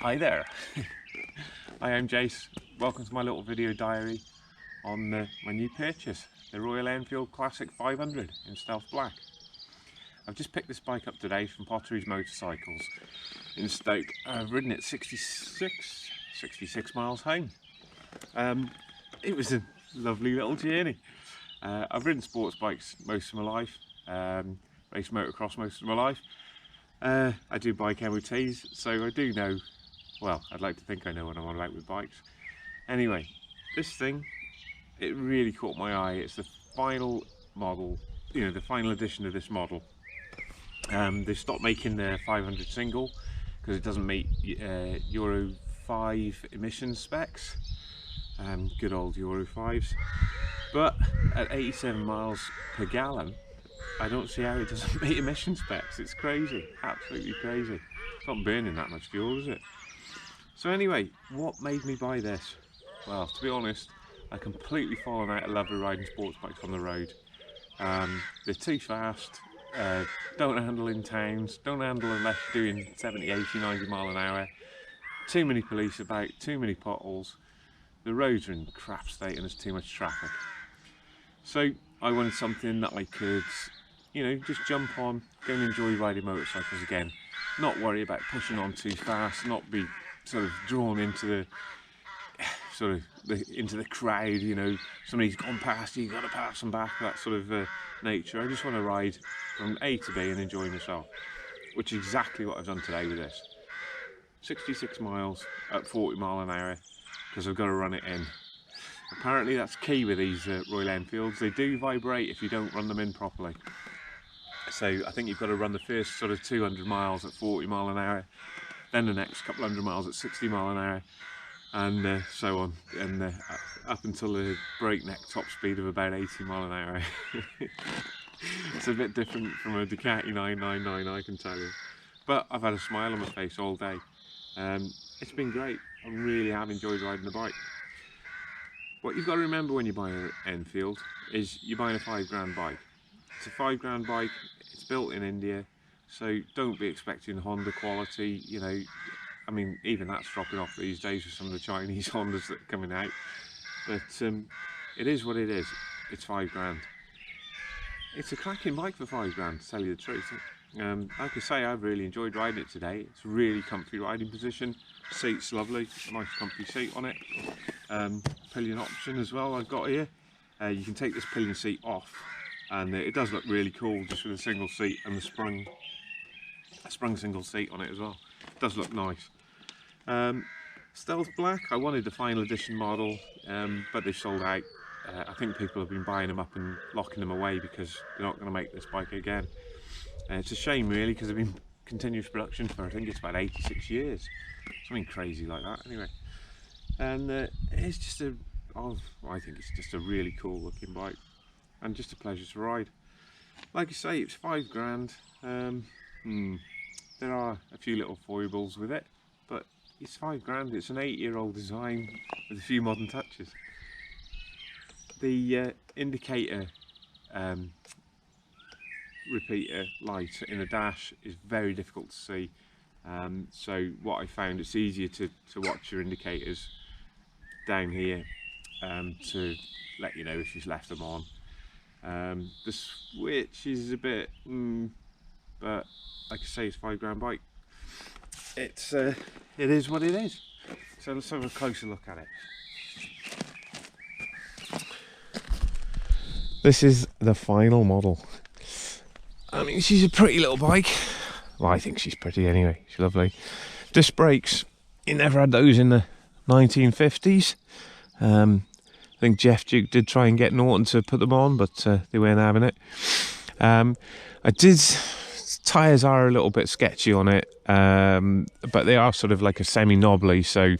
Hi there, I am Jace. Welcome to my little video diary on my new purchase, the Royal Enfield Classic 500 in Stealth Black. I've just picked this bike up today from Potteries Motorcycles in Stoke. I've ridden it 66 miles home. It was a lovely little journey. I've ridden sports bikes most of my life, raced motocross most of my life. I do bike MOTs, so I do know, well, I'd like to think I know what I'm on about with bikes. Anyway, this thing, it really caught my eye. It's the final model, the final edition of this model. They stopped making the 500 single because it doesn't meet Euro 5 emissions specs. Good old Euro 5s. But at 87 miles per gallon, I don't see how it doesn't meet emission specs. It's crazy, absolutely crazy. It's not burning that much fuel, is it? So anyway, what made me buy this? Well, to be honest, I completely fallen out of love with riding sports bikes on the road. They're too fast, don't handle in towns, don't handle unless you're doing 70, 80, 90 mile an hour. Too many police about, too many potholes. The roads are in crap state and there's too much traffic. So I wanted something that I could, just jump on, go and enjoy riding motorcycles again. Not worry about pushing on too fast, not be sort of drawn into the crowd, somebody's gone past you, you've got to pass them back, that sort of nature. I just want to ride from A to B and enjoy myself, which is exactly what I've done today with this. 66 miles at 40 mile an hour, because I've got to run it in. Apparently that's key with these Royal Enfields. They do vibrate if you don't run them in properly. So I think you've got to run the first sort of 200 miles at 40 mile an hour, then the next couple hundred miles at 60 mile an hour, and so on, and up until the breakneck top speed of about 80 mile an hour. It's a bit different from a Ducati 999, I can tell you. But I've had a smile on my face all day. It's been great. I really have enjoyed riding the bike. What you've got to remember when you buy an Enfield is you're buying a £5 bike. It's a £5 bike, it's built in India, so don't be expecting Honda quality, I mean, even that's dropping off these days with some of the Chinese Hondas that are coming out. But it is what it is. It's £5. It's a cracking bike for £5, to tell you the truth. Like I say, I've really enjoyed riding it today. It's a really comfy riding position. Seat's lovely, nice comfy seat on it. Pillion option as well I've got here. You can take this pillion seat off, and it does look really cool just with a single seat and the sprung single seat on it as well. It does look nice. Stealth Black, I wanted the final edition model, but they sold out. I think people have been buying them up and locking them away because they're not going to make this bike again. It's a shame really, because they've been continuous production for, I think it's about 86 years. Something crazy like that anyway. And it's just I think it's just a really cool looking bike and just a pleasure to ride. Like I say, it's £5. There are a few little foibles with it, but it's £5. It's an 8-year-old design with a few modern touches. The indicator repeater light in the dash is very difficult to see, so what I found, it's easier to watch your indicators down here to let you know if you've left them on. The switch is a bit but like I say, it's £5 bike. It is what it is. So let's have a closer look at it. This is the final model. I mean, she's a pretty little bike. Well, I think she's pretty anyway. She's lovely. Disc brakes, you never had those in the 1950s. I think Jeff Duke did try and get Norton to put them on, but they weren't having it. Tyres are a little bit sketchy on it, but they are sort of like a semi-knobbly, so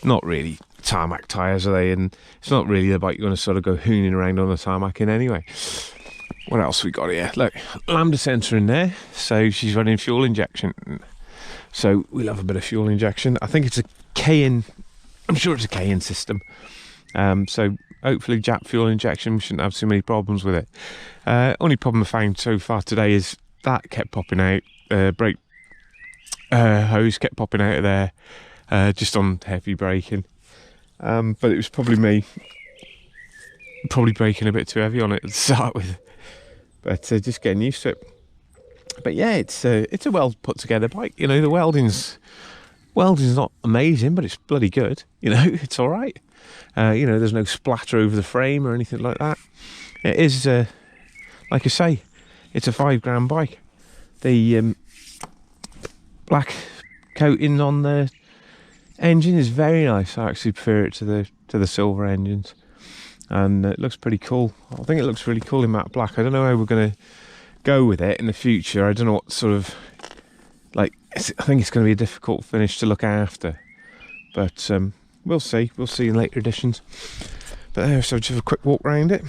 not really tarmac tyres, are they? And it's not really the bike you're going to sort of go hooning around on the tarmac in anyway. What else we got here? Look, lambda sensor in there, so she's running fuel injection. So we love a bit of fuel injection. I think it's a Cayenne, I'm sure it's a Cayenne system. So hopefully Jap fuel injection, we shouldn't have too many problems with it. Only problem I found so far today is that kept popping out, brake hose kept popping out of there, just on heavy braking. But it was probably me braking a bit too heavy on it to start with, but just getting used to it. But yeah, it's a well put together bike. You know, the welding's not amazing, but it's bloody good. You know, it's all right. You know, there's no splatter over the frame or anything like that. It is, like I say, it's a £5 bike. The black coating on the engine is very nice. I actually prefer it to the silver engines, and it looks pretty cool. I think it looks really cool in matte black. I don't know how we're going to go with it in the future. I don't know what sort of, like, I think it's going to be a difficult finish to look after, but we'll see in later editions. But there, so just have a quick walk around it.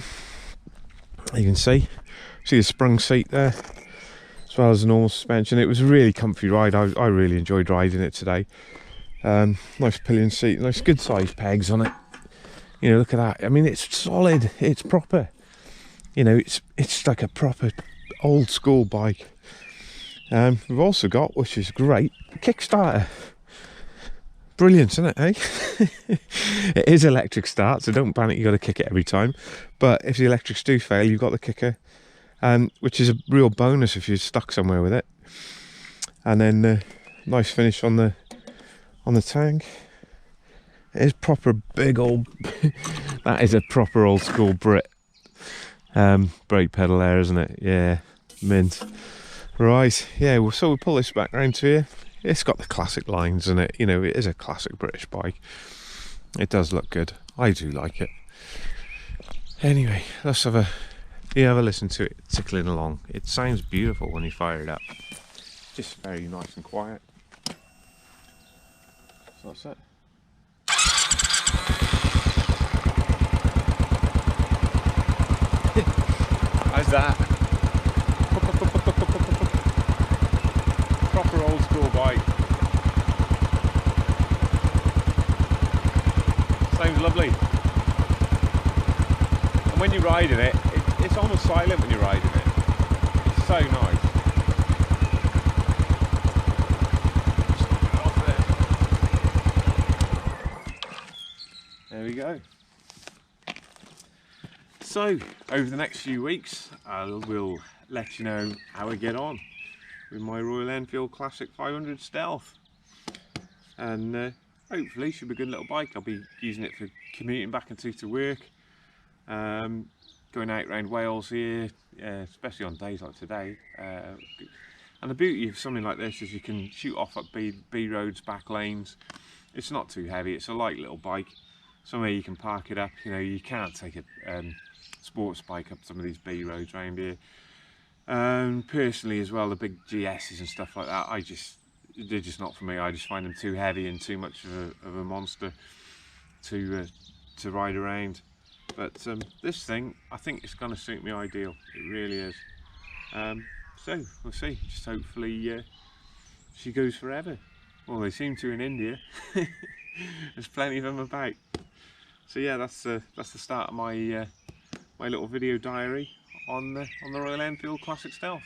You can see the sprung seat there, as well as the normal suspension. It was a really comfy ride. I really enjoyed riding it today. Nice pillion seat, nice good sized pegs on it. You know, look at that. I mean, it's solid, it's proper. You know, it's like a proper old school bike. We've also got, which is great, a Kickstarter. Brilliant, isn't it, eh? It is electric start, so don't panic, you got to kick it every time. But if the electrics do fail, you've got the kicker, which is a real bonus if you're stuck somewhere with it. And then nice finish on the tank. It is proper big old that is a proper old school Brit brake pedal there, isn't it? Yeah, mint. Right, yeah, well, so we'll pull this back round to here. It's got the classic lines in it. You know, it is a classic British bike. It does look good. I do like it. Anyway, let's have a listen to it tickling along. It sounds beautiful when you fire it up. Just very nice and quiet. So that's it. How's that? Proper old school bike. Sounds lovely. And when you're riding it, it's almost silent when you're riding it. It's so nice. There we go. So, over the next few weeks, I will let you know how I get on with my Royal Enfield Classic 500 Stealth. And hopefully should be a good little bike. I'll be using it for commuting back and to work. Going out around Wales here, especially on days like today. And the beauty of something like this is you can shoot off up B roads, back lanes. It's not too heavy, it's a light little bike. Somewhere you can park it up. You know, you can't take a sports bike up some of these B roads around here. Personally as well, the big GS's and stuff like that, they're just not for me. I just find them too heavy and too much of a monster to ride around. But this thing, I think it's going to suit me ideal. It really is. So we'll see. Just hopefully she goes forever. Well, they seem to in India. There's plenty of them about. So yeah, that's the start of my my little video diary on the Royal Enfield Classic Stealth.